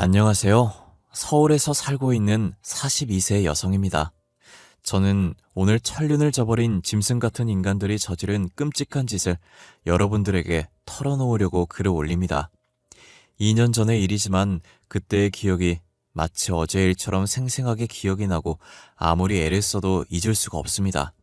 안녕하세요. 서울에서 살고 있는 42세 여성입니다. 저는 오늘 천륜을 저버린 짐승 같은 인간들이 저지른 끔찍한 짓을 여러분들에게 털어놓으려고 글을 올립니다. 2년 전의 일이지만 그때의 기억이 마치 어제 일처럼 생생하게 기억이 나고 아무리 애를 써도 잊을 수가 없습니다.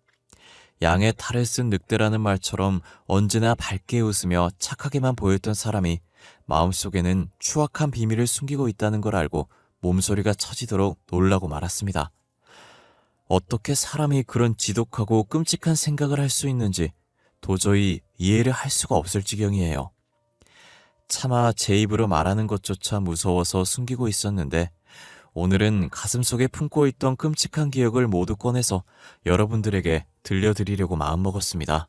양의 탈을 쓴 늑대라는 말처럼 언제나 밝게 웃으며 착하게만 보였던 사람이 마음속에는 추악한 비밀을 숨기고 있다는 걸 알고 몸소리가 쳐지도록 놀라고 말았습니다. 어떻게 사람이 그런 지독하고 끔찍한 생각을 할 수 있는지 도저히 이해를 할 수가 없을 지경이에요. 차마 제 입으로 말하는 것조차 무서워서 숨기고 있었는데 오늘은 가슴속에 품고 있던 끔찍한 기억을 모두 꺼내서 여러분들에게 들려드리려고 마음먹었습니다.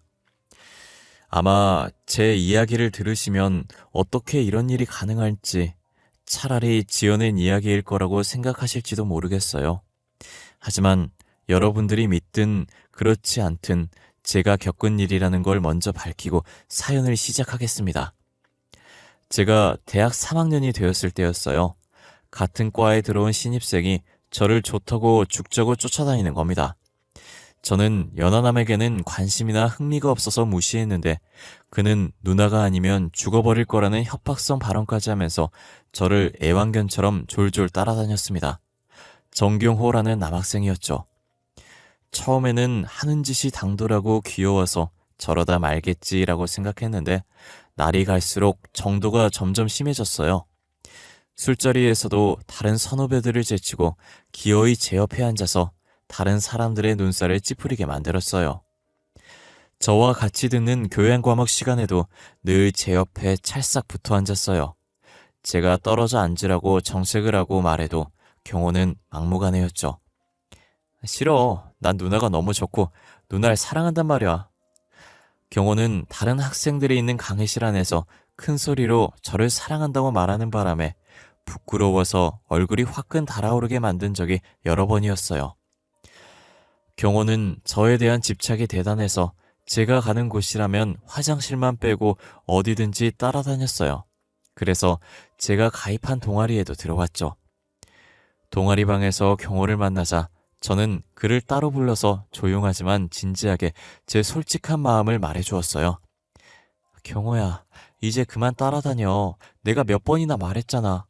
아마 제 이야기를 들으시면 어떻게 이런 일이 가능할지 차라리 지어낸 이야기일 거라고 생각하실지도 모르겠어요. 하지만 여러분들이 믿든 그렇지 않든 제가 겪은 일이라는 걸 먼저 밝히고 사연을 시작하겠습니다. 제가 대학 3학년이 되었을 때였어요. 같은 과에 들어온 신입생이 저를 좋다고 죽자고 쫓아다니는 겁니다. 저는 연하남에게는 관심이나 흥미가 없어서 무시했는데 그는 누나가 아니면 죽어버릴 거라는 협박성 발언까지 하면서 저를 애완견처럼 졸졸 따라다녔습니다. 정경호라는 남학생이었죠. 처음에는 하는 짓이 당돌하고 귀여워서 저러다 말겠지라고 생각했는데 날이 갈수록 정도가 점점 심해졌어요. 술자리에서도 다른 선후배들을 제치고 기어이 제 옆에 앉아서 다른 사람들의 눈살을 찌푸리게 만들었어요. 저와 같이 듣는 교양 과목 시간에도 늘 제 옆에 찰싹 붙어 앉았어요. 제가 떨어져 앉으라고 정색을 하고 말해도 경호는 막무가내였죠. 싫어. 난 누나가 너무 좋고 누나를 사랑한단 말이야. 경호는 다른 학생들이 있는 강의실 안에서 큰 소리로 저를 사랑한다고 말하는 바람에 부끄러워서 얼굴이 화끈 달아오르게 만든 적이 여러 번이었어요. 경호는 저에 대한 집착이 대단해서 제가 가는 곳이라면 화장실만 빼고 어디든지 따라다녔어요. 그래서 제가 가입한 동아리에도 들어왔죠. 동아리방에서 경호를 만나자 저는 그를 따로 불러서 조용하지만 진지하게 제 솔직한 마음을 말해주었어요. 경호야, 이제 그만 따라다녀. 내가 몇 번이나 말했잖아.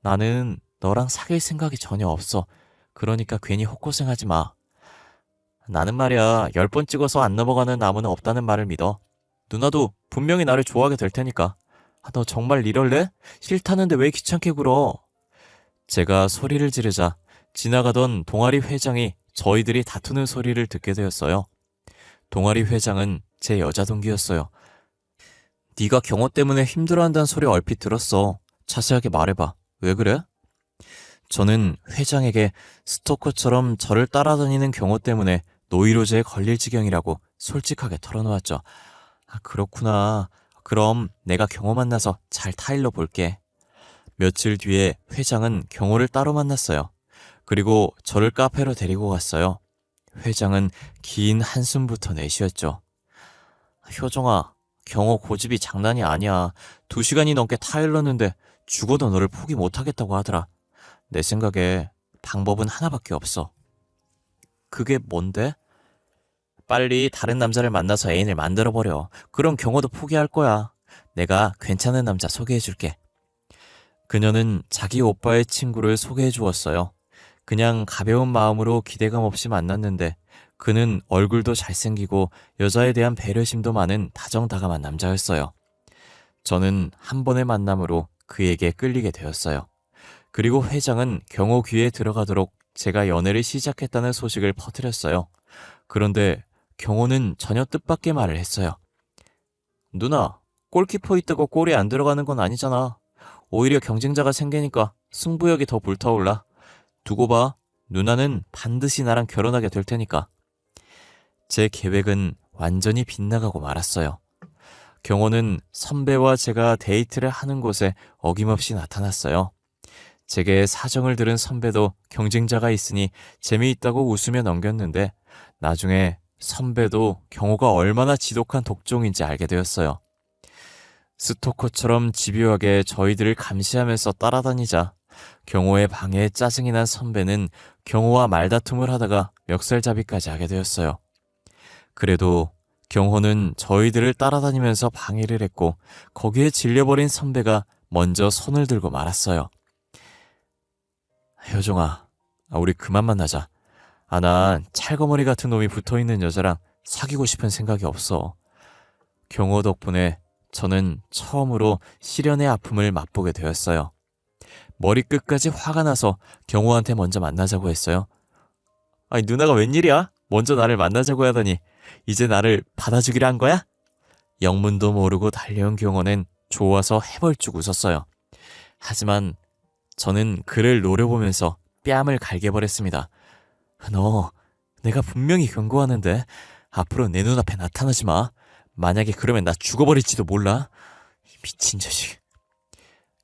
나는 너랑 사귈 생각이 전혀 없어. 그러니까 괜히 헛고생하지 마. 나는 말이야 10번 찍어서 안 넘어가는 나무는 없다는 말을 믿어. 누나도 분명히 나를 좋아하게 될 테니까. 너 정말 이럴래? 싫다는데 왜 귀찮게 굴어? 제가 소리를 지르자 지나가던 동아리 회장이 저희들이 다투는 소리를 듣게 되었어요. 동아리 회장은 제 여자 동기였어요. 네가 경호 때문에 힘들어한다는 소리 얼핏 들었어. 자세하게 말해봐. 왜 그래? 저는 회장에게 스토커처럼 저를 따라다니는 경호 때문에 노이로제에 걸릴 지경이라고 솔직하게 털어놓았죠. 그렇구나. 그럼 내가 경호 만나서 잘 타일러 볼게. 며칠 뒤에 회장은 경호를 따로 만났어요. 그리고 저를 카페로 데리고 갔어요. 회장은 긴 한숨부터 내쉬었죠. 효정아, 경호 고집이 장난이 아니야. 2시간이 넘게 타일렀는데 죽어도 너를 포기 못하겠다고 하더라. 내 생각에 방법은 하나밖에 없어. 그게 뭔데? 빨리 다른 남자를 만나서 애인을 만들어버려. 그럼 경호도 포기할 거야. 내가 괜찮은 남자 소개해줄게. 그녀는 자기 오빠의 친구를 소개해 주었어요. 그냥 가벼운 마음으로 기대감 없이 만났는데 그는 얼굴도 잘생기고 여자에 대한 배려심도 많은 다정다감한 남자였어요. 저는 한 번의 만남으로 그에게 끌리게 되었어요. 그리고 회장은 경호 귀에 들어가도록 제가 연애를 시작했다는 소식을 퍼뜨렸어요. 그런데 경호는 전혀 뜻밖의 말을 했어요. 누나, 골키퍼 있다고 골이 안 들어가는 건 아니잖아. 오히려 경쟁자가 생기니까 승부욕이 더 불타올라. 두고 봐. 누나는 반드시 나랑 결혼하게 될 테니까. 제 계획은 완전히 빗나가고 말았어요. 경호는 선배와 제가 데이트를 하는 곳에 어김없이 나타났어요. 제게 사정을 들은 선배도 경쟁자가 있으니 재미있다고 웃으며 넘겼는데 나중에 선배도 경호가 얼마나 지독한 독종인지 알게 되었어요. 스토커처럼 집요하게 저희들을 감시하면서 따라다니자 경호의 방해에 짜증이 난 선배는 경호와 말다툼을 하다가 멱살잡이까지 하게 되었어요. 그래도 경호는 저희들을 따라다니면서 방해를 했고 거기에 질려버린 선배가 먼저 손을 들고 말았어요. 효정아, 우리 그만 만나자. 난 찰거머리 같은 놈이 붙어있는 여자랑 사귀고 싶은 생각이 없어. 경호 덕분에 저는 처음으로 시련의 아픔을 맛보게 되었어요. 머리끝까지 화가 나서 경호한테 먼저 만나자고 했어요. 아니, 누나가 웬일이야? 먼저 나를 만나자고 하더니 이제 나를 받아주기로 한 거야? 영문도 모르고 달려온 경호는 좋아서 해벌쭉 웃었어요. 하지만 저는 그를 노려보면서 뺨을 갈겨버렸습니다. 너, 내가 분명히 경고하는데 앞으로 내 눈앞에 나타나지 마. 만약에 그러면 나 죽어버릴지도 몰라. 미친 자식.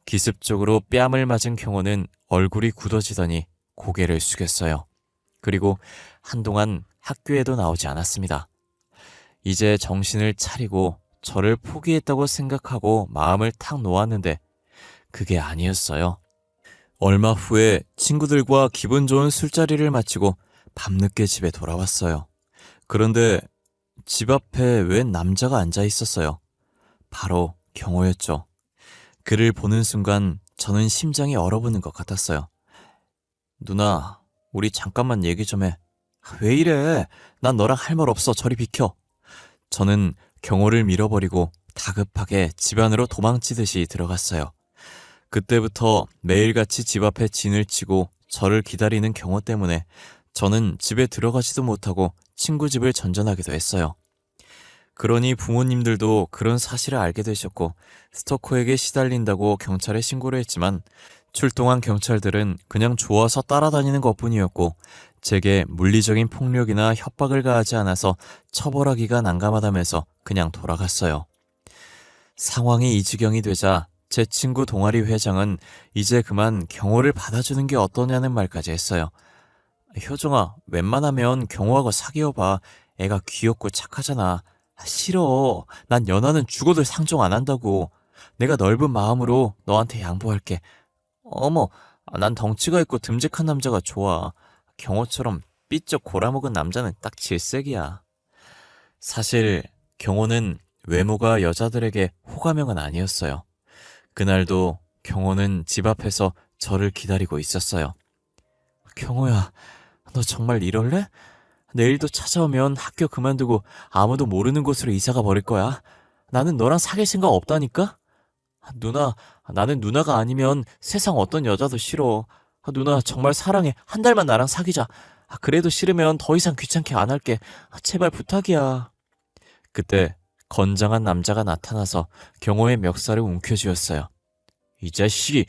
기습적으로 뺨을 맞은 경호는 얼굴이 굳어지더니 고개를 숙였어요. 그리고 한동안 학교에도 나오지 않았습니다. 이제 정신을 차리고 저를 포기했다고 생각하고 마음을 탁 놓았는데 그게 아니었어요. 얼마 후에 친구들과 기분 좋은 술자리를 마치고 밤늦게 집에 돌아왔어요. 그런데 집 앞에 웬 남자가 앉아 있었어요. 바로 경호였죠. 그를 보는 순간 저는 심장이 얼어붙는 것 같았어요. 누나, 우리 잠깐만 얘기 좀 해. 왜 이래? 난 너랑 할 말 없어. 저리 비켜. 저는 경호를 밀어버리고 다급하게 집 안으로 도망치듯이 들어갔어요. 그때부터 매일같이 집 앞에 진을 치고 저를 기다리는 경호 때문에 저는 집에 들어가지도 못하고 친구 집을 전전하기도 했어요. 그러니 부모님들도 그런 사실을 알게 되셨고 스토커에게 시달린다고 경찰에 신고를 했지만 출동한 경찰들은 그냥 좋아서 따라다니는 것뿐이었고 제게 물리적인 폭력이나 협박을 가하지 않아서 처벌하기가 난감하다면서 그냥 돌아갔어요. 상황이 이 지경이 되자 제 친구 동아리 회장은 이제 그만 경호를 받아주는 게 어떠냐는 말까지 했어요. 효정아, 웬만하면 경호하고 사귀어봐. 애가 귀엽고 착하잖아. 싫어. 난 연하는 죽어도 상종 안 한다고. 내가 넓은 마음으로 너한테 양보할게. 어머, 난 덩치가 있고 듬직한 남자가 좋아. 경호처럼 삐쩍 골아먹은 남자는 딱 질색이야. 사실 경호는 외모가 여자들에게 호감형은 아니었어요. 그날도 경호는 집 앞에서 저를 기다리고 있었어요. 경호야, 너 정말 이럴래? 내일도 찾아오면 학교 그만두고 아무도 모르는 곳으로 이사가 버릴 거야. 나는 너랑 사귈 생각 없다니까? 누나, 나는 누나가 아니면 세상 어떤 여자도 싫어. 누나 정말 사랑해. 한 달만 나랑 사귀자. 그래도 싫으면 더 이상 귀찮게 안 할게. 제발 부탁이야. 그때 건장한 남자가 나타나서 경호의 멱살을 움켜쥐었어요. 이 자식이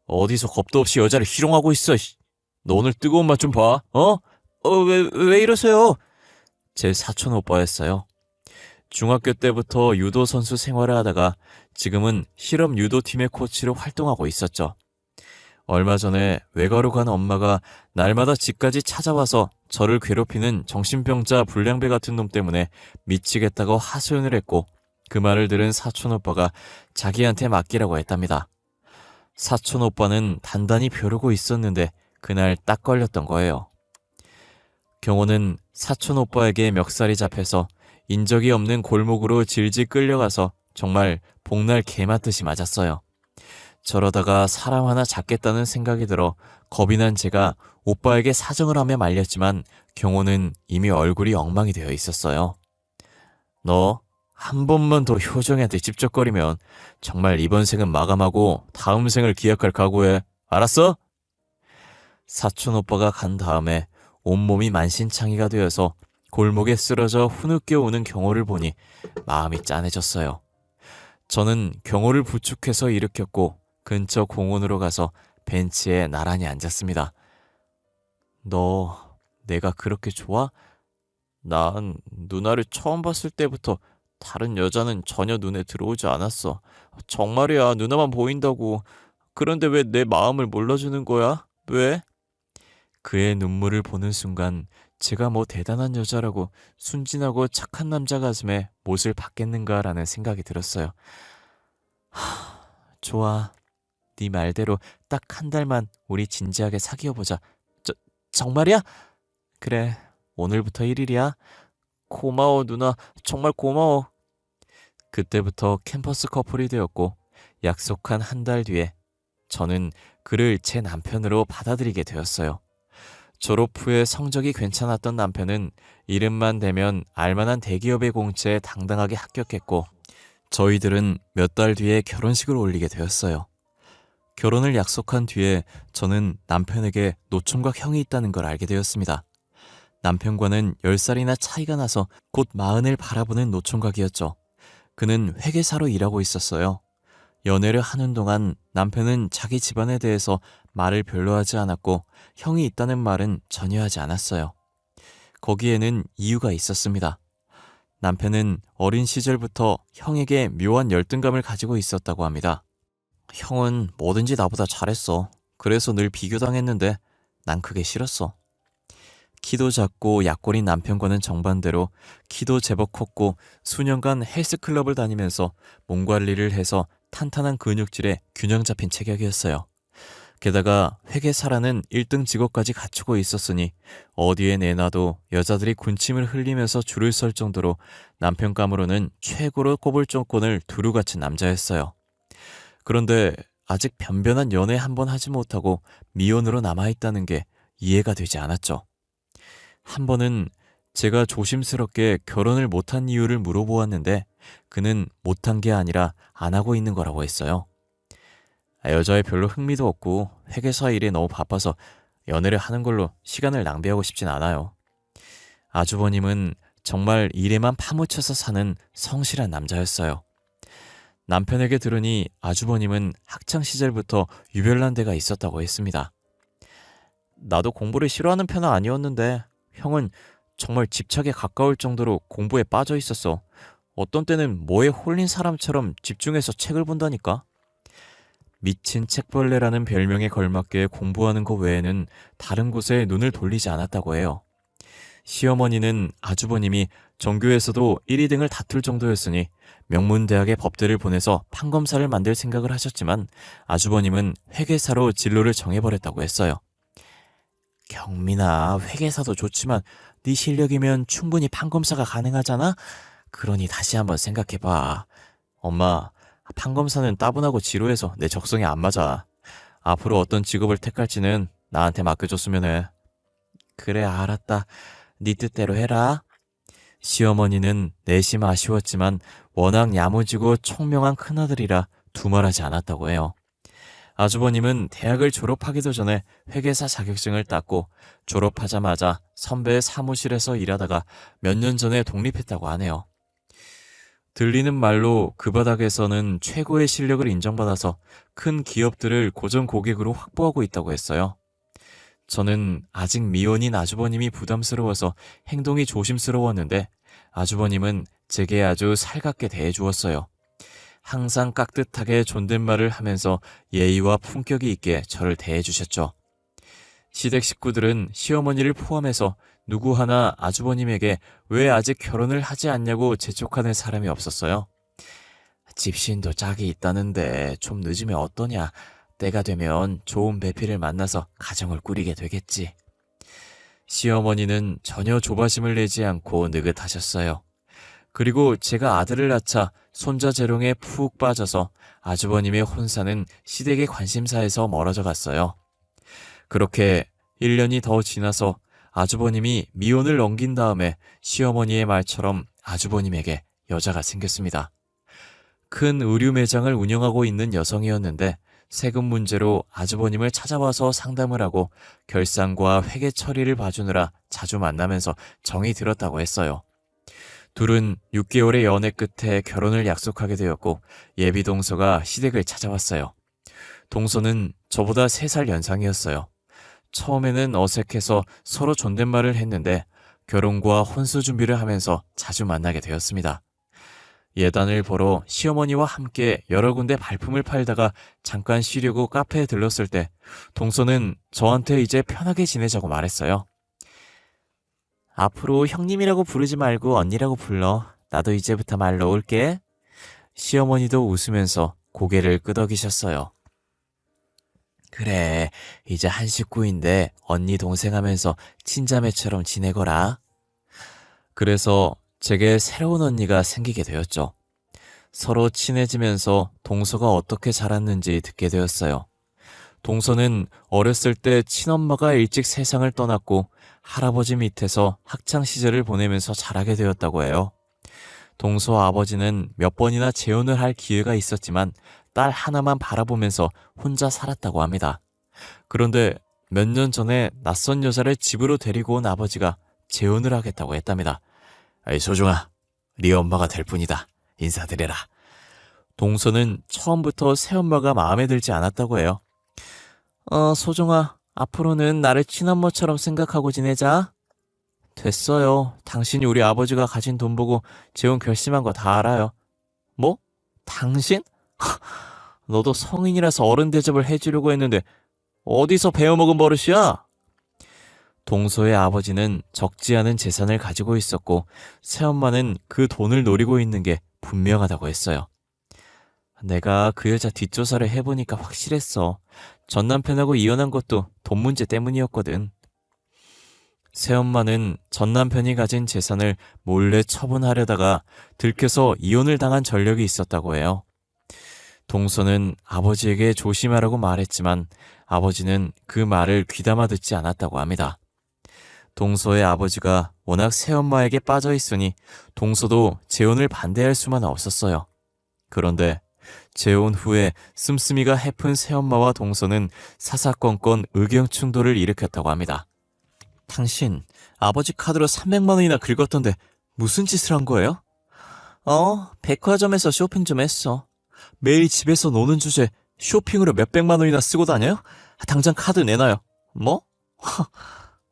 어디서 겁도 없이 여자를 희롱하고 있어. 너 오늘 뜨거운 맛 좀 봐. 왜 이러세요? 제 사촌 오빠였어요. 중학교 때부터 유도 선수 생활을 하다가 지금은 실업 유도팀의 코치로 활동하고 있었죠. 얼마 전에 외가로 간 엄마가 날마다 집까지 찾아와서 저를 괴롭히는 정신병자 불량배 같은 놈 때문에 미치겠다고 하소연을 했고 그 말을 들은 사촌 오빠가 자기한테 맡기라고 했답니다. 사촌 오빠는 단단히 벼르고 있었는데 그날 딱 걸렸던 거예요. 경호는 사촌 오빠에게 멱살이 잡혀서 인적이 없는 골목으로 질질 끌려가서 정말 복날 개 맞듯이 맞았어요. 저러다가 사람 하나 잡겠다는 생각이 들어 겁이 난 제가 오빠에게 사정을 하며 말렸지만 경호는 이미 얼굴이 엉망이 되어 있었어요. 너 한 번만 더 효정이한테 찝쩍거리면 정말 이번 생은 마감하고 다음 생을 기약할 각오해. 알았어? 사촌 오빠가 간 다음에 온몸이 만신창이가 되어서 골목에 쓰러져 후늦게 오는 경호를 보니 마음이 짠해졌어요. 저는 경호를 부축해서 일으켰고 근처 공원으로 가서 벤치에 나란히 앉았습니다. 너 내가 그렇게 좋아? 난 누나를 처음 봤을 때부터 다른 여자는 전혀 눈에 들어오지 않았어. 정말이야, 누나만 보인다고. 그런데 왜 내 마음을 몰라주는 거야? 왜? 그의 눈물을 보는 순간 제가 뭐 대단한 여자라고 순진하고 착한 남자 가슴에 못을 박겠는가라는 생각이 들었어요. 좋아. 네 말대로 딱 한 달만 우리 진지하게 사귀어보자. 정말이야? 그래, 오늘부터 1일이야. 고마워, 누나. 정말 고마워. 그때부터 캠퍼스 커플이 되었고, 약속한 한 달 뒤에 저는 그를 제 남편으로 받아들이게 되었어요. 졸업 후에 성적이 괜찮았던 남편은 이름만 대면 알만한 대기업의 공채에 당당하게 합격했고, 저희들은 몇 달 뒤에 결혼식을 올리게 되었어요. 결혼을 약속한 뒤에 저는 남편에게 노총각 형이 있다는 걸 알게 되었습니다. 남편과는 10살이나 차이가 나서 곧 40을 바라보는 노총각이었죠. 그는 회계사로 일하고 있었어요. 연애를 하는 동안 남편은 자기 집안에 대해서 말을 별로 하지 않았고 형이 있다는 말은 전혀 하지 않았어요. 거기에는 이유가 있었습니다. 남편은 어린 시절부터 형에게 묘한 열등감을 가지고 있었다고 합니다. 형은 뭐든지 나보다 잘했어. 그래서 늘 비교당했는데 난 그게 싫었어. 키도 작고 약골인 남편과는 정반대로 키도 제법 컸고 수년간 헬스클럽을 다니면서 몸 관리를 해서 탄탄한 근육질에 균형 잡힌 체격이었어요. 게다가 회계사라는 1등 직업까지 갖추고 있었으니 어디에 내놔도 여자들이 군침을 흘리면서 줄을 설 정도로 남편감으로는 최고로 꼽을 조건을 두루 갖춘 남자였어요. 그런데 아직 변변한 연애 한 번 하지 못하고 미혼으로 남아있다는 게 이해가 되지 않았죠. 한 번은 제가 조심스럽게 결혼을 못한 이유를 물어보았는데 그는 못한 게 아니라 안 하고 있는 거라고 했어요. 여자에 별로 흥미도 없고 회계사 일에 너무 바빠서 연애를 하는 걸로 시간을 낭비하고 싶진 않아요. 아주버님은 정말 일에만 파묻혀서 사는 성실한 남자였어요. 남편에게 들으니 아주버님은 학창시절부터 유별난 데가 있었다고 했습니다. 나도 공부를 싫어하는 편은 아니었는데 형은 정말 집착에 가까울 정도로 공부에 빠져 있었어. 어떤 때는 뭐에 홀린 사람처럼 집중해서 책을 본다니까. 미친 책벌레라는 별명에 걸맞게 공부하는 것 외에는 다른 곳에 눈을 돌리지 않았다고 해요. 시어머니는 아주버님이 전교에서도 1, 2등을 다툴 정도였으니 명문대학의 법대를 보내서 판검사를 만들 생각을 하셨지만 아주버님은 회계사로 진로를 정해버렸다고 했어요. 경민아, 회계사도 좋지만 네 실력이면 충분히 판검사가 가능하잖아? 그러니 다시 한번 생각해봐. 엄마, 판검사는 따분하고 지루해서 내 적성에 안 맞아. 앞으로 어떤 직업을 택할지는 나한테 맡겨줬으면 해. 그래, 알았다. 네 뜻대로 해라. 시어머니는 내심 아쉬웠지만 워낙 야무지고 총명한 큰아들이라 두말하지 않았다고 해요. 아주버님은 대학을 졸업하기도 전에 회계사 자격증을 땄고 졸업하자마자 선배의 사무실에서 일하다가 몇 년 전에 독립했다고 하네요. 들리는 말로 그 바닥에서는 최고의 실력을 인정받아서 큰 기업들을 고정 고객으로 확보하고 있다고 했어요. 저는 아직 미혼인 아주버님이 부담스러워서 행동이 조심스러웠는데 아주버님은 제게 아주 살갑게 대해주었어요. 항상 깍듯하게 존댓말을 하면서 예의와 품격이 있게 저를 대해주셨죠. 시댁 식구들은 시어머니를 포함해서 누구 하나 아주버님에게 왜 아직 결혼을 하지 않냐고 재촉하는 사람이 없었어요. 집신도 짝이 있다는데 좀 늦으면 어떠냐. 때가 되면 좋은 배필을 만나서 가정을 꾸리게 되겠지. 시어머니는 전혀 조바심을 내지 않고 느긋하셨어요. 그리고 제가 아들을 낳자 손자 재롱에 푹 빠져서 아주버님의 혼사는 시댁의 관심사에서 멀어져 갔어요. 그렇게 1년이 더 지나서 아주버님이 미혼을 넘긴 다음에 시어머니의 말처럼 아주버님에게 여자가 생겼습니다. 큰 의류 매장을 운영하고 있는 여성이었는데 세금 문제로 아주버님을 찾아와서 상담을 하고 결산과 회계 처리를 봐주느라 자주 만나면서 정이 들었다고 했어요. 둘은 6개월의 연애 끝에 결혼을 약속하게 되었고 예비 동서가 시댁을 찾아왔어요. 동서는 저보다 3살 연상이었어요. 처음에는 어색해서 서로 존댓말을 했는데 결혼과 혼수 준비를 하면서 자주 만나게 되었습니다. 예단을 보러 시어머니와 함께 여러 군데 발품을 팔다가 잠깐 쉬려고 카페에 들렀을 때 동서는 저한테 이제 편하게 지내자고 말했어요. 앞으로 형님이라고 부르지 말고 언니라고 불러. 나도 이제부터 말 놓을게. 시어머니도 웃으면서 고개를 끄덕이셨어요. 그래, 이제 한 식구인데 언니 동생 하면서 친자매처럼 지내거라. 그래서 제게 새로운 언니가 생기게 되었죠. 서로 친해지면서 동서가 어떻게 자랐는지 듣게 되었어요. 동서는 어렸을 때 친엄마가 일찍 세상을 떠났고 할아버지 밑에서 학창 시절을 보내면서 자라게 되었다고 해요. 동서 아버지는 몇 번이나 재혼을 할 기회가 있었지만 딸 하나만 바라보면서 혼자 살았다고 합니다. 그런데 몇 년 전에 낯선 여자를 집으로 데리고 온 아버지가 재혼을 하겠다고 했답니다. 아이, 소중아, 네 엄마가 될 뿐이다. 인사드려라. 동서는 처음부터 새엄마가 마음에 들지 않았다고 해요. 소정아, 앞으로는 나를 친엄마처럼 생각하고 지내자. 됐어요. 당신이 우리 아버지가 가진 돈 보고 재혼 결심한 거 다 알아요. 뭐? 당신? 너도 성인이라서 어른 대접을 해주려고 했는데 어디서 배워먹은 버릇이야? 동서의 아버지는 적지 않은 재산을 가지고 있었고 새엄마는 그 돈을 노리고 있는 게 분명하다고 했어요. 내가 그 여자 뒷조사를 해보니까 확실했어. 전 남편하고 이혼한 것도 돈 문제 때문이었거든. 새엄마는 전 남편이 가진 재산을 몰래 처분하려다가 들켜서 이혼을 당한 전력이 있었다고 해요. 동서는 아버지에게 조심하라고 말했지만 아버지는 그 말을 귀담아 듣지 않았다고 합니다. 동서의 아버지가 워낙 새엄마에게 빠져 있으니 동서도 재혼을 반대할 수만 없었어요. 그런데 재혼 후에 씀씀이가 해픈 새엄마와 동서는 사사건건 의견 충돌을 일으켰다고 합니다. 당신 아버지 카드로 300만 원이나 긁었던데 무슨 짓을 한 거예요? 백화점에서 쇼핑 좀 했어. 매일 집에서 노는 주제 쇼핑으로 몇백만 원이나 쓰고 다녀요? 당장 카드 내놔요. 뭐?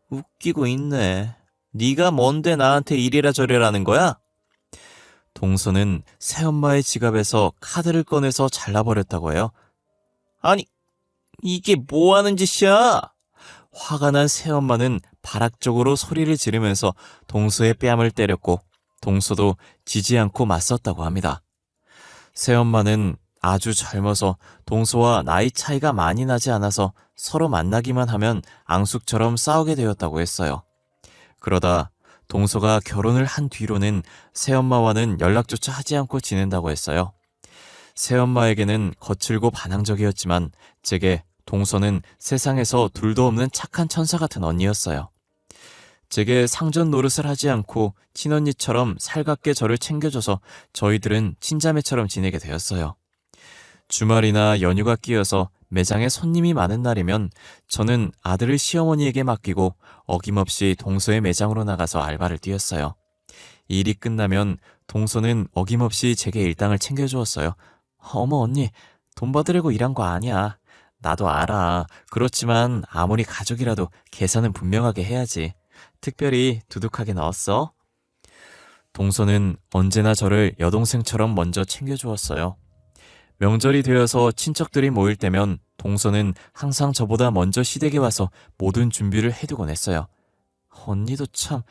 웃기고 있네. 네가 뭔데 나한테 이래라 저래라는 거야? 동서는 새엄마의 지갑에서 카드를 꺼내서 잘라버렸다고 해요. 아니, 이게 뭐 하는 짓이야? 화가 난 새엄마는 발악적으로 소리를 지르면서 동서의 뺨을 때렸고 동서도 지지 않고 맞섰다고 합니다. 새엄마는 아주 젊어서 동서와 나이 차이가 많이 나지 않아서 서로 만나기만 하면 앙숙처럼 싸우게 되었다고 했어요. 그러다 동서가 결혼을 한 뒤로는 새엄마와는 연락조차 하지 않고 지낸다고 했어요. 새엄마에게는 거칠고 반항적이었지만 제게 동서는 세상에서 둘도 없는 착한 천사 같은 언니였어요. 제게 상전 노릇을 하지 않고 친언니처럼 살갑게 저를 챙겨줘서 저희들은 친자매처럼 지내게 되었어요. 주말이나 연휴가 끼어서 매장에 손님이 많은 날이면 저는 아들을 시어머니에게 맡기고 어김없이 동서의 매장으로 나가서 알바를 뛰었어요. 일이 끝나면 동서는 어김없이 제게 일당을 챙겨주었어요. 어머 언니, 돈 받으려고 일한 거 아니야. 나도 알아. 그렇지만 아무리 가족이라도 계산은 분명하게 해야지. 특별히 두둑하게 넣었어. 동서는 언제나 저를 여동생처럼 먼저 챙겨주었어요. 명절이 되어서 친척들이 모일 때면 동서는 항상 저보다 먼저 시댁에 와서 모든 준비를 해두곤 했어요. 언니도 참,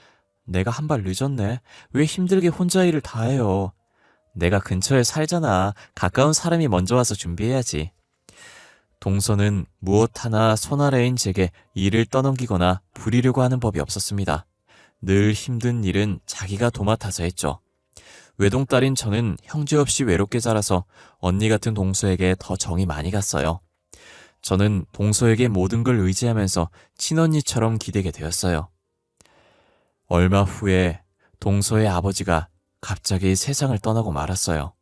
내가 한 발 늦었네. 왜 힘들게 혼자 일을 다 해요. 내가 근처에 살잖아. 가까운 사람이 먼저 와서 준비해야지. 동서는 무엇 하나 손아래인 제게 일을 떠넘기거나 부리려고 하는 법이 없었습니다. 늘 힘든 일은 자기가 도맡아서 했죠. 외동딸인 저는 형제 없이 외롭게 자라서 언니 같은 동서에게 더 정이 많이 갔어요. 저는 동서에게 모든 걸 의지하면서 친언니처럼 기대게 되었어요. 얼마 후에 동서의 아버지가 갑자기 세상을 떠나고 말았어요.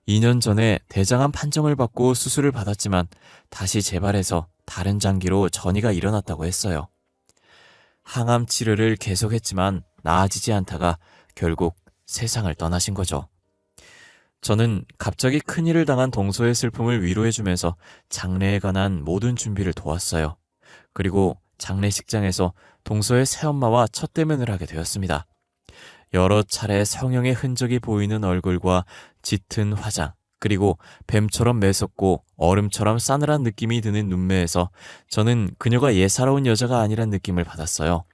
2년 전에 대장암 판정을 받고 수술을 받았지만 다시 재발해서 다른 장기로 전이가 일어났다고 했어요. 항암 치료를 계속했지만 나아지지 않다가 결국 세상을 떠나신 거죠. 저는 갑자기 큰일을 당한 동서의 슬픔을 위로해주면서 장례에 관한 모든 준비를 도왔어요. 그리고 장례식장에서 동서의 새엄마와 첫 대면을 하게 되었습니다. 여러 차례 성형의 흔적이 보이는 얼굴과 짙은 화장, 그리고 뱀처럼 매섭고 얼음처럼 싸늘한 느낌이 드는 눈매에서 저는 그녀가 예사로운 여자가 아니란 느낌을 받았어요.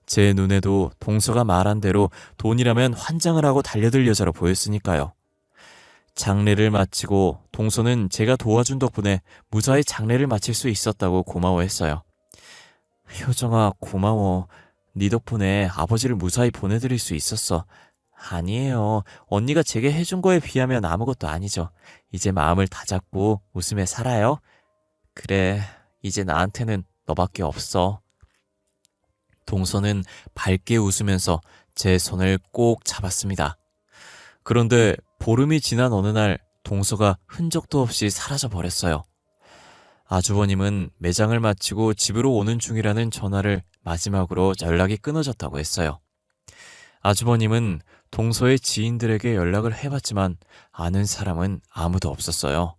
제 눈에도 동서가 말한 대로 돈이라면 환장을 하고 달려들 여자로 보였으니까요. 장례를 마치고 동서는 제가 도와준 덕분에 무사히 장례를 마칠 수 있었다고 고마워했어요. 효정아, 고마워. 네 덕분에 아버지를 무사히 보내드릴 수 있었어. 아니에요. 언니가 제게 해준 거에 비하면 아무것도 아니죠. 이제 마음을 다잡고 웃으며 살아요. 그래, 이제 나한테는 너밖에 없어. 동서는 밝게 웃으면서 제 손을 꼭 잡았습니다. 그런데 보름이 지난 어느 날 동서가 흔적도 없이 사라져 버렸어요. 아주버님은 매장을 마치고 집으로 오는 중이라는 전화를 마지막으로 연락이 끊어졌다고 했어요. 아주버님은 동서의 지인들에게 연락을 해봤지만 아는 사람은 아무도 없었어요.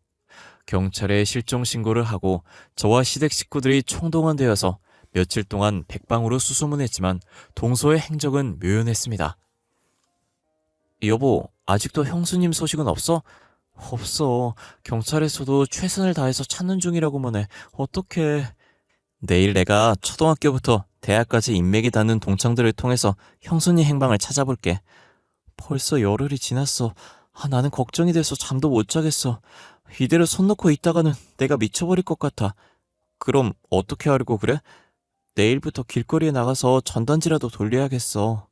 경찰에 실종 신고를 하고 저와 시댁 식구들이 총동원되어서 며칠 동안 백방으로 수소문했지만 동서의 행적은 묘연했습니다. 여보, 아직도 형수님 소식은 없어? 없어. 경찰에서도 최선을 다해서 찾는 중이라고만 해. 어떡해. 내일 내가 초등학교부터 대학까지 인맥이 닿는 동창들을 통해서 형수님 행방을 찾아볼게. 벌써 열흘이 지났어. 나는 걱정이 돼서 잠도 못 자겠어. 이대로 손 놓고 있다가는 내가 미쳐버릴 것 같아. 그럼 어떻게 하려고 그래? 내일부터 길거리에 나가서 전단지라도 돌려야겠어.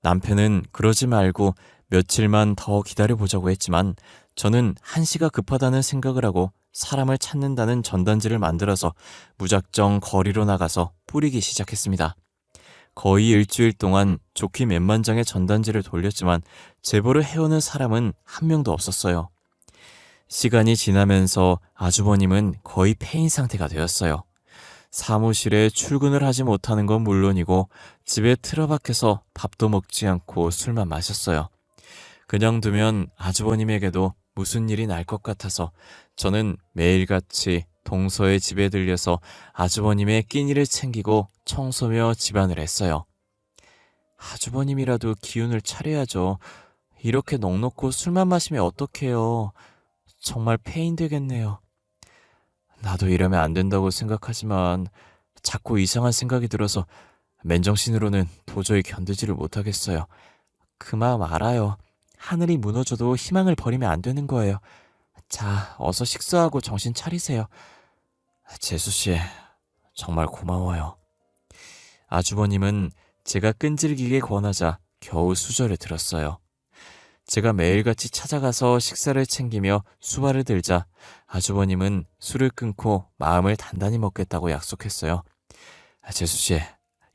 남편은 그러지 말고 며칠만 더 기다려보자고 했지만 저는 한시가 급하다는 생각을 하고 사람을 찾는다는 전단지를 만들어서 무작정 거리로 나가서 뿌리기 시작했습니다. 거의 일주일 동안 좋게 몇만 장의 전단지를 돌렸지만 제보를 해오는 사람은 한 명도 없었어요. 시간이 지나면서 아주버님은 거의 폐인 상태가 되었어요. 사무실에 출근을 하지 못하는 건 물론이고 집에 틀어박혀서 밥도 먹지 않고 술만 마셨어요. 그냥 두면 아주버님에게도 무슨 일이 날 것 같아서 저는 매일같이 동서의 집에 들려서 아주버님의 끼니를 챙기고 청소며 집안을 했어요. 아주버님이라도 기운을 차려야죠. 이렇게 넋놓고 술만 마시면 어떡해요. 정말 폐인 되겠네요. 나도 이러면 안 된다고 생각하지만 자꾸 이상한 생각이 들어서 맨정신으로는 도저히 견디지를 못하겠어요. 그 마음 알아요. 하늘이 무너져도 희망을 버리면 안 되는 거예요. 자, 어서 식사하고 정신 차리세요. 재수씨, 정말 고마워요. 아주버님은 제가 끈질기게 권하자 겨우 수저를 들었어요. 제가 매일같이 찾아가서 식사를 챙기며 수발을 들자 아주버님은 술을 끊고 마음을 단단히 먹겠다고 약속했어요. 재수씨,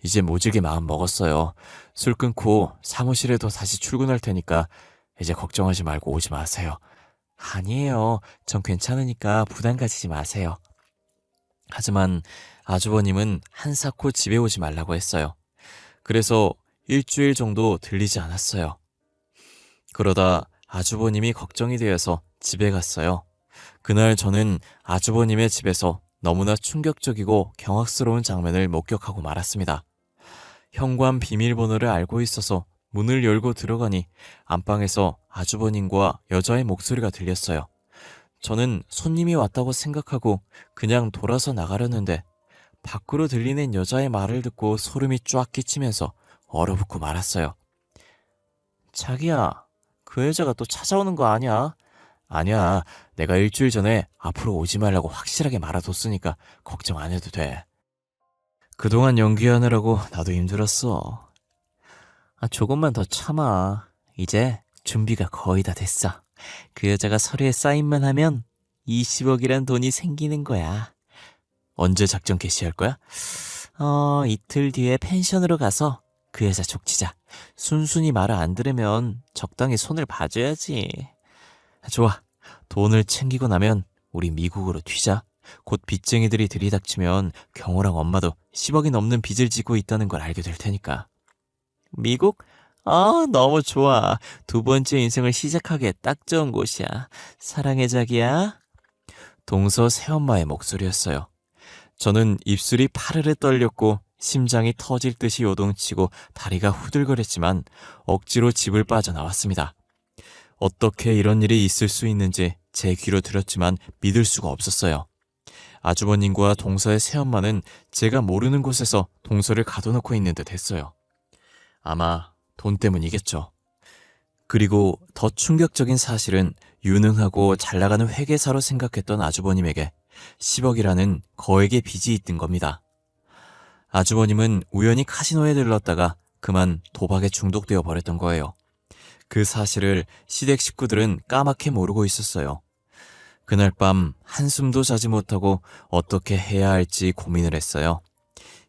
이제 모질게 마음 먹었어요. 술 끊고 사무실에도 다시 출근할 테니까 이제 걱정하지 말고 오지 마세요. 아니에요. 전 괜찮으니까 부담 가지지 마세요. 하지만 아주버님은 한사코 집에 오지 말라고 했어요. 그래서 일주일 정도 들리지 않았어요. 그러다 아주버님이 걱정이 되어서 집에 갔어요. 그날 저는 아주버님의 집에서 너무나 충격적이고 경악스러운 장면을 목격하고 말았습니다. 현관 비밀번호를 알고 있어서 문을 열고 들어가니 안방에서 아주버님과 여자의 목소리가 들렸어요. 저는 손님이 왔다고 생각하고 그냥 돌아서 나가려는데 밖으로 들리는 여자의 말을 듣고 소름이 쫙 끼치면서 얼어붙고 말았어요. 자기야, 그 여자가 또 찾아오는 거 아니야? 아니야, 내가 일주일 전에 앞으로 오지 말라고 확실하게 말아뒀으니까 걱정 안 해도 돼. 그동안 연기하느라고 나도 힘들었어. 조금만 더 참아. 이제 준비가 거의 다 됐어. 그 여자가 서류에 사인만 하면 20억이란 돈이 생기는 거야. 언제 작전 개시할 거야? 이틀 뒤에 펜션으로 가서 그 여자 족치자. 순순히 말을 안 들으면 적당히 손을 봐줘야지. 좋아. 돈을 챙기고 나면 우리 미국으로 튀자. 곧 빚쟁이들이 들이닥치면 경호랑 엄마도 10억이 넘는 빚을 지고 있다는 걸 알게 될 테니까. 미국? 너무 좋아. 두 번째 인생을 시작하기에 딱 좋은 곳이야. 사랑해, 자기야. 동서 새엄마의 목소리였어요. 저는 입술이 파르르 떨렸고 심장이 터질 듯이 요동치고 다리가 후들거렸지만 억지로 집을 빠져나왔습니다. 어떻게 이런 일이 있을 수 있는지 제 귀로 들었지만 믿을 수가 없었어요. 아주버님과 동서의 새엄마는 제가 모르는 곳에서 동서를 가둬놓고 있는 듯 했어요. 아마 돈 때문이겠죠. 그리고 더 충격적인 사실은 유능하고 잘 나가는 회계사로 생각했던 아주버님에게 10억이라는 거액의 빚이 있던 겁니다. 아주버님은 우연히 카지노에 들렀다가 그만 도박에 중독되어 버렸던 거예요. 그 사실을 시댁 식구들은 까맣게 모르고 있었어요. 그날 밤 한숨도 자지 못하고 어떻게 해야 할지 고민을 했어요.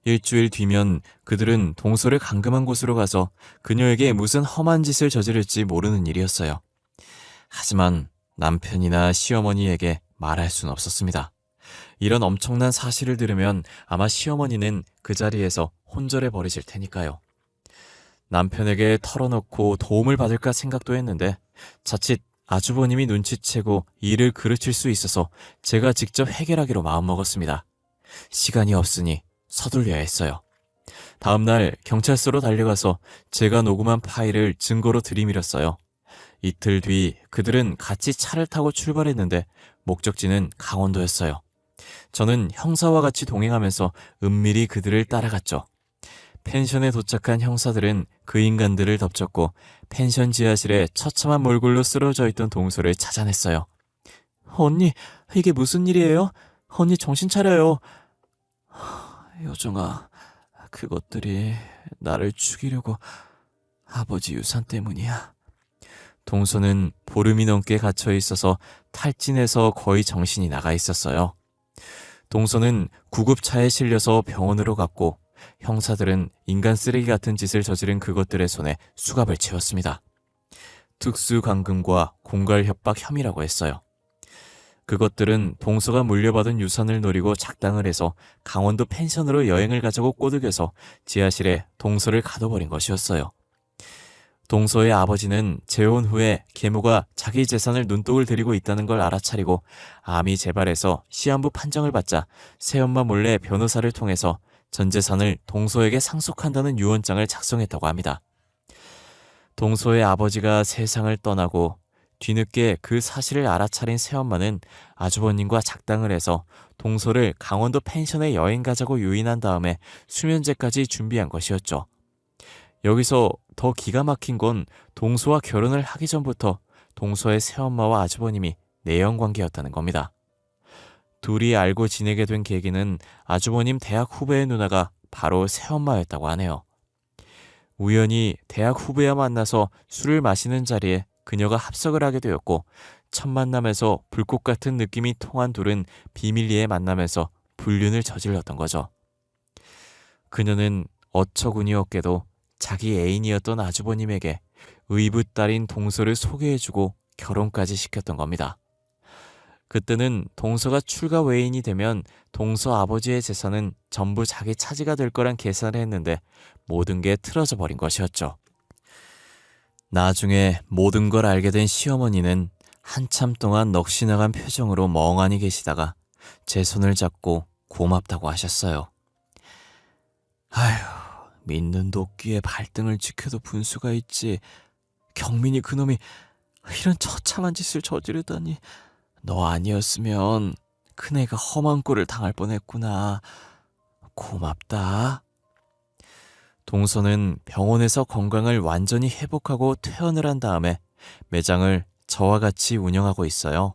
일주일 뒤면 그들은 동서를 감금한 곳으로 가서 그녀에게 무슨 험한 짓을 저지를지 모르는 일이었어요. 하지만 남편이나 시어머니에게 말할 순 없었습니다. 이런 엄청난 사실을 들으면 아마 시어머니는 그 자리에서 혼절해 버리실 테니까요. 남편에게 털어놓고 도움을 받을까 생각도 했는데 자칫 아주버님이 눈치채고 일을 그르칠 수 있어서 제가 직접 해결하기로 마음먹었습니다. 시간이 없으니 서둘려야 했어요. 다음날 경찰서로 달려가서 제가 녹음한 파일을 증거로 들이밀었어요. 이틀 뒤 그들은 같이 차를 타고 출발했는데 목적지는 강원도였어요. 저는 형사와 같이 동행하면서 은밀히 그들을 따라갔죠. 펜션에 도착한 형사들은 그 인간들을 덮쳤고 펜션 지하실에 처참한 몰골로 쓰러져 있던 동서를 찾아냈어요. 언니, 이게 무슨 일이에요? 언니 정신 차려요. 요정아, 그것들이 나를 죽이려고 아버지 유산 때문이야. 동서는 보름이 넘게 갇혀 있어서 탈진해서 거의 정신이 나가 있었어요. 동서는 구급차에 실려서 병원으로 갔고 형사들은 인간 쓰레기 같은 짓을 저지른 그것들의 손에 수갑을 채웠습니다. 특수감금과 공갈협박 혐의라고 했어요. 그것들은 동서가 물려받은 유산을 노리고 작당을 해서 강원도 펜션으로 여행을 가자고 꼬드겨서 지하실에 동서를 가둬버린 것이었어요. 동서의 아버지는 재혼 후에 계모가 자기 재산을 눈독을 들이고 있다는 걸 알아차리고 암이 재발해서 시한부 판정을 받자 새엄마 몰래 변호사를 통해서 전 재산을 동서에게 상속한다는 유언장을 작성했다고 합니다. 동서의 아버지가 세상을 떠나고 뒤늦게 그 사실을 알아차린 새엄마는 아주버님과 작당을 해서 동서를 강원도 펜션에 여행 가자고 유인한 다음에 수면제까지 준비한 것이었죠. 여기서 더 기가 막힌 건 동서와 결혼을 하기 전부터 동서의 새엄마와 아주버님이 내연관계였다는 겁니다. 둘이 알고 지내게 된 계기는 아주버님 대학 후배의 누나가 바로 새엄마였다고 하네요. 우연히 대학 후배와 만나서 술을 마시는 자리에 그녀가 합석을 하게 되었고 첫 만남에서 불꽃 같은 느낌이 통한 둘은 비밀리에 만나면서 불륜을 저질렀던 거죠. 그녀는 어처구니없게도 자기 애인이었던 아주버님에게 의붓 딸인 동서를 소개해주고 결혼까지 시켰던 겁니다. 그때는 동서가 출가 외인이 되면 동서 아버지의 재산은 전부 자기 차지가 될 거란 계산을 했는데 모든 게 틀어져 버린 것이었죠. 나중에 모든 걸 알게 된 시어머니는 한참 동안 넋이 나간 표정으로 멍하니 계시다가 제 손을 잡고 고맙다고 하셨어요. 아휴, 믿는 도끼에 발등을 지켜도 분수가 있지. 경민이 그놈이 이런 처참한 짓을 저지르다니. 너 아니었으면 큰애가 험한 꼴을 당할 뻔했구나. 고맙다. 동서는 병원에서 건강을 완전히 회복하고 퇴원을 한 다음에 매장을 저와 같이 운영하고 있어요.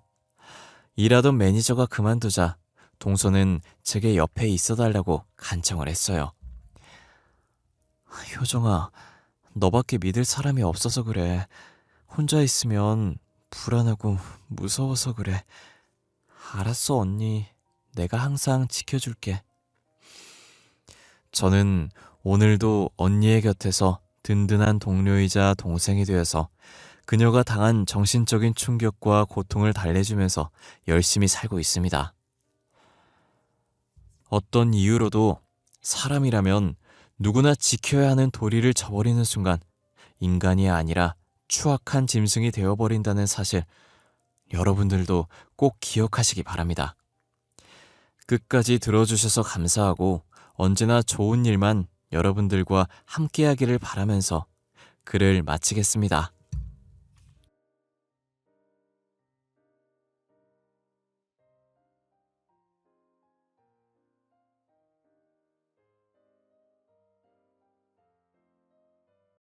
일하던 매니저가 그만두자 동서는 제게 옆에 있어달라고 간청을 했어요. 효정아, 너밖에 믿을 사람이 없어서 그래. 혼자 있으면 불안하고 무서워서 그래. 알았어, 언니. 내가 항상 지켜줄게. 저는 오늘도 언니의 곁에서 든든한 동료이자 동생이 되어서 그녀가 당한 정신적인 충격과 고통을 달래주면서 열심히 살고 있습니다. 어떤 이유로도 사람이라면 누구나 지켜야 하는 도리를 저버리는 순간 인간이 아니라 추악한 짐승이 되어버린다는 사실, 여러분들도 꼭 기억하시기 바랍니다. 끝까지 들어주셔서 감사하고 언제나 좋은 일만 여러분들과 함께하기를 바라면서 글을 마치겠습니다.